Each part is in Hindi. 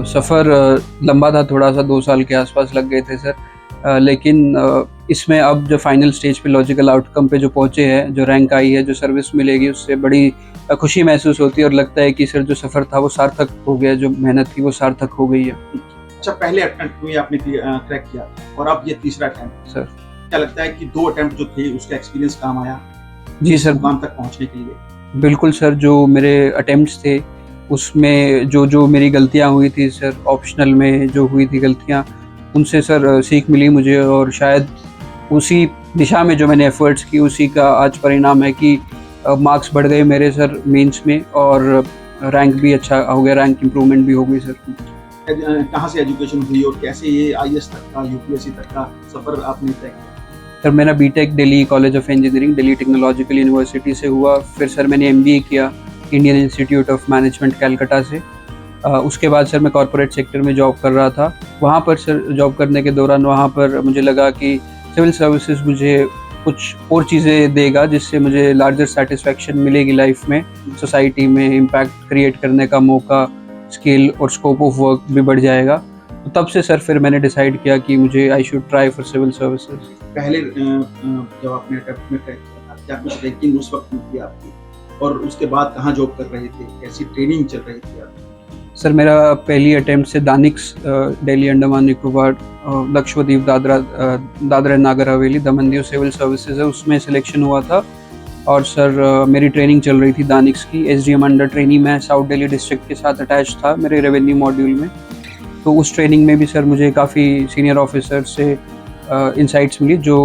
सफ़र लंबा था, थोड़ा सा 2 साल के आसपास लग गए थे सर। लेकिन इसमें अब जो फाइनल स्टेज पे लॉजिकल आउटकम पे जो पहुँचे हैं, जो रैंक आई है, जो सर्विस मिलेगी, उससे बड़ी खुशी महसूस होती है और लगता है कि सर जो सफ़र था वो सार्थक हो गया, जो मेहनत थी वो सार्थक हो गई है। अच्छा, पहले अटेम्प्ट में आपने क्रैक किया और अब ये तीसरा अटेम्प्ट। सर क्या लगता है कि 2 अटेम्प्ट जो थे उसका एक्सपीरियंस काम आया जी इस सर, मुकाम तक पहुंचने के लिए? बिल्कुल सर, जो मेरे अटेम्प्ट्स थे उसमें जो मेरी गलतियाँ हुई थी सर, ऑप्शनल में जो हुई थी गलतियाँ, उनसे सर सीख मिली मुझे और शायद उसी दिशा में जो मैंने एफ़र्ट्स की उसी का आज परिणाम है कि मार्क्स बढ़ गए मेरे सर मेंस में और रैंक भी अच्छा हो गया, रैंक इम्प्रूवमेंट भी हो गई सर। कहाँ से एजुकेशन हुई और कैसे ये आईएएस तक का, यूपीएससी तक का सफर आपने तय किया? सर मेरा BTech Delhi college of engineering, Delhi technological university से हुआ। फिर सर मैंने एमबीए किया Indian institute of management Calcutta से। उसके बाद सर मैं कॉर्पोरेट सेक्टर में जॉब कर रहा था। वहाँ पर सर जॉब करने के दौरान वहाँ पर मुझे लगा कि सिविल सर्विसेज मुझे कुछ और चीज़ें देगा जिससे मुझे लार्जर सेटिस्फैक्शन मिलेगी लाइफ में, सोसाइटी में इम्पैक्ट क्रिएट करने का मौका, स्किल और स्कोप ऑफ वर्क भी बढ़ जाएगा। तो तब से सर फिर मैंने डिसाइड किया कि मुझे I should try for civil services. पहले जब आपने अटेम्प्ट में क्रैक किया था, क्या कुछ रैंकिंग उस वक्त में थी आपकी? और उसके बाद कहाँ जॉब कर रहे थे? कैसी ट्रेनिंग चल रही थी आपकी? सर मेरा पहली अटेम्प्ट से DANICS, Delhi Andaman Nicobar, Lakshadweep, Dadra Nagar Haveli, Daman Diu civil services है, उसमें सिलेक्शन हुआ था। और सर मेरी ट्रेनिंग चल रही थी दानिक्स की, एसडीएम अंडर ट्रेनी मैं साउथ दिल्ली डिस्ट्रिक्ट के साथ अटैच था मेरे रेवेन्यू मॉड्यूल में। तो उस ट्रेनिंग में भी सर मुझे काफ़ी सीनियर ऑफिसर से इंसाइट्स मिली जो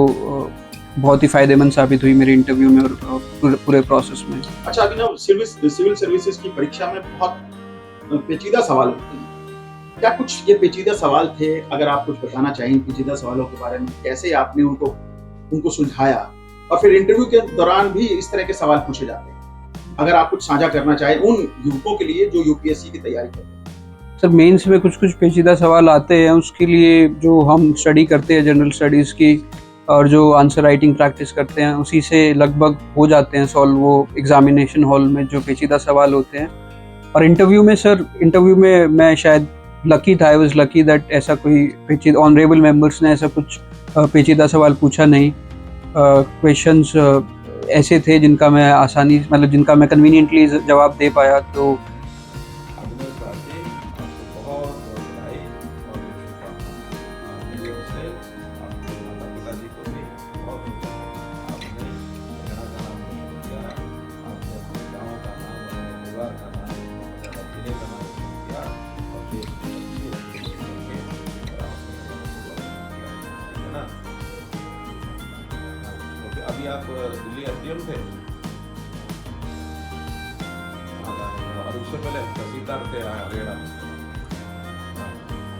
बहुत ही फ़ायदेमंद साबित हुई मेरे इंटरव्यू में और पूरे प्रोसेस में। अच्छा, अभी ना सिविल सर्विसेज की परीक्षा में बहुत पेचीदा सवाल होते हैं। क्या कुछ ये पेचीदा सवाल थे? अगर आप कुछ बताना चाहें पेचीदा सवालों के बारे में, कैसे आपने उनको सुलझाया? और फिर इंटरव्यू के दौरान भी इस तरह के सवाल पूछे जाते हैं। अगर आप कुछ साझा करना चाहें उन युवकों के लिए जो यूपीएससी की तैयारी कर रहे हैं। सर मेंस में कुछ पेचीदा सवाल आते हैं, उसके लिए जो हम स्टडी करते हैं जनरल स्टडीज़ की और जो आंसर राइटिंग प्रैक्टिस करते हैं उसी से लगभग हो जाते हैं सॉल्व वो एग्जामिनेशन हॉल में जो पेचीदा सवाल होते हैं। और इंटरव्यू में मैं शायद लकी था, आई वाज लकी दैट ऐसा कोई पेचीदा, ऑनरेबल मेंबर्स ने ऐसा कुछ पेचीदा सवाल पूछा नहीं। क्वेश्चंस ऐसे थे जिनका मैं जिनका मैं कन्वीनियंटली जवाब दे पाया। तो अभी आप दिल्ली एसडीएम थे और उससे पहले तहसीलदार थे हरियाणा में।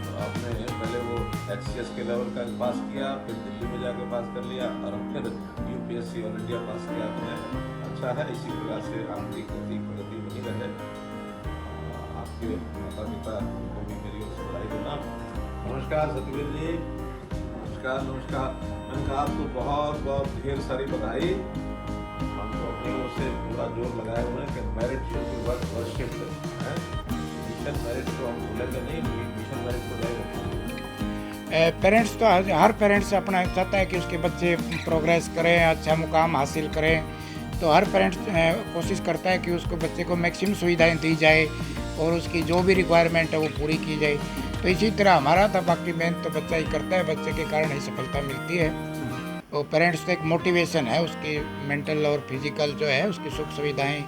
तो आपने पहले वो एचसीएस के लेवल का पास किया, फिर दिल्ली में जाके पास कर लिया और फिर यूपीएससी ऑल इंडिया पास किया आपने। अच्छा है, इसी प्रकार से आपकी प्रगति बनी रहे। आपके माता पिता को भी मेरी ओर से बधाई देना। नमस्कार सतवीर जी। नमस्कार। मैंने कहा आपको बहुत बहुत ढेर सारी बधाई। हमको अपनी ओर से पूरा जोर लगाए हुए हैं कि मेरिट शुड बी वर्शिप है। मिशन मेरिट को हम भूलेंगे नहीं, मिशन मेरिट को नहीं रखेंगे। पेरेंट्स तो हर पेरेंट्स अपना चाहता है कि उसके बच्चे प्रोग्रेस करें, अच्छा मुकाम हासिल करें। तो हर पेरेंट्स कोशिश करता है कि उसको बच्चे को मैक्सिमम सुविधाएं दी जाए और उसकी जो भी रिक्वायरमेंट है वो पूरी की जाए। तो इसी तरह हमारा था, बाकी मेहनत तो बच्चा ही करता है, बच्चे के कारण ही सफलता मिलती है। तो पेरेंट्स तो एक मोटिवेशन है उसकी, मेंटल और फिजिकल जो है उसकी सुख सुविधाएं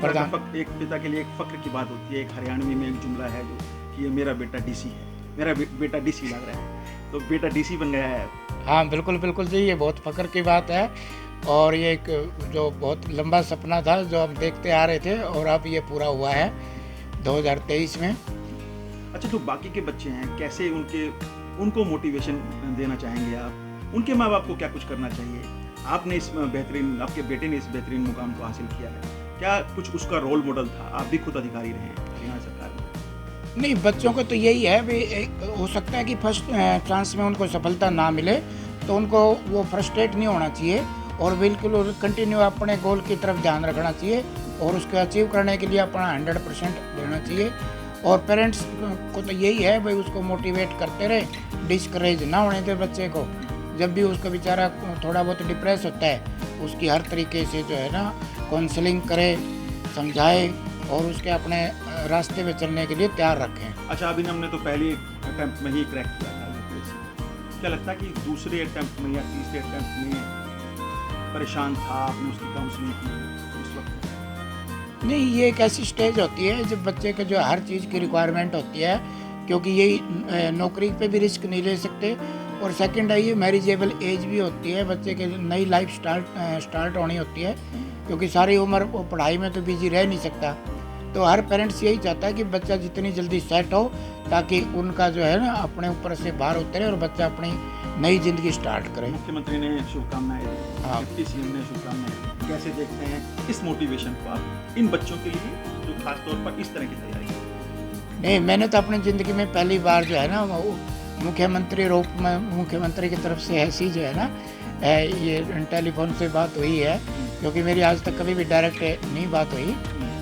प्रदान। एक पिता के लिए एक फक्र की बात होती है। एक हरियाणवी में एक जुमला है जो कि ये मेरा बेटा डीसी है, मेरा बेटा डीसी लग रहा है, तो बेटा डीसी बन गया है। हाँ बिल्कुल बिल्कुल जी, ये बहुत फक्र की बात है और ये एक जो बहुत लंबा सपना था जो हम देखते आ रहे थे और अब ये पूरा हुआ है 2023 में। अच्छा, जो बाकी के बच्चे हैं कैसे उनको मोटिवेशन देना चाहेंगे आप? उनके माँ बाप को क्या कुछ करना चाहिए? आपके बेटे ने इस बेहतरीन मुकाम को हासिल किया है, क्या कुछ उसका रोल मॉडल था? आप भी खुद अधिकारी रहे हैं हरियाणा सरकार में। नहीं, बच्चों को तो यही है भी हो सकता है कि फर्स्ट चांस में उनको सफलता ना मिले तो उनको वो फ्रस्ट्रेट नहीं होना चाहिए और बिल्कुल कंटिन्यू अपने गोल की तरफ ध्यान रखना चाहिए और उसको अचीव करने के लिए अपना 100% देना चाहिए। और पेरेंट्स को तो यही है भाई उसको मोटिवेट करते रहे, डिस्करेज ना होने दे बच्चे को। जब भी उसका बेचारा थोड़ा बहुत डिप्रेस होता है उसकी हर तरीके से जो है ना काउंसलिंग करे, समझाए और उसके अपने रास्ते पे चलने के लिए तैयार रखें। अच्छा, अभी हमने तो पहले अटेम्प्ट में ही क्रैक किया था यूपीएससी। क्या लगता है कि दूसरे अटेम्प्ट में या तीसरे अटेम्प्ट में परेशान था, आपने उसकी काउंसलिंग की उस वक्त? नहीं, ये एक ऐसी स्टेज होती है जब बच्चे के जो हर चीज़ की रिक्वायरमेंट होती है, क्योंकि यही नौकरी पे भी रिस्क नहीं ले सकते और सेकंड है ये मैरिजेबल एज भी होती है, बच्चे के नई लाइफ स्टार्ट होनी होती है, क्योंकि सारी उम्र वो पढ़ाई में तो बिजी रह नहीं सकता। तो हर पेरेंट्स यही चाहता है कि बच्चा जितनी जल्दी सेट हो ताकि उनका जो है ना अपने ऊपर से बाहर उतरे और बच्चा अपनी नई ज़िंदगी स्टार्ट करे। मुख्यमंत्री ने शुभकामनाएं दी, हाँ। डिप्टी सीएम ने शुभकामनाएं दी। कैसे देखते हैं इस मोटिवेशन को आप इन बच्चों के लिए जो खास तौर पर इस तरह की तैयारी है? नहीं, मैंने तो अपनी ज़िंदगी में पहली बार जो है ना वो मुख्यमंत्री रूप में मुख्यमंत्री की तरफ से ऐसी जो है ना ये टेलीफोन से बात हुई है, क्योंकि मेरी आज तक कभी भी डायरेक्ट नहीं बात हुई।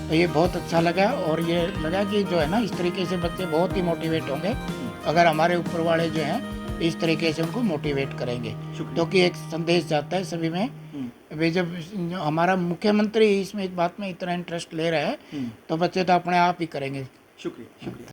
तो ये बहुत अच्छा लगा और ये लगा कि जो है ना इस तरीके से बच्चे बहुत ही मोटिवेट होंगे अगर हमारे ऊपर वाले जो हैं इस तरीके से उनको मोटिवेट करेंगे, क्योंकि एक संदेश जाता है सभी में। वे जब हमारा मुख्यमंत्री इसमें इस बात में इतना इंटरेस्ट ले रहा है तो बच्चे तो अपने आप ही करेंगे। शुक्रिया, शुक्रिया।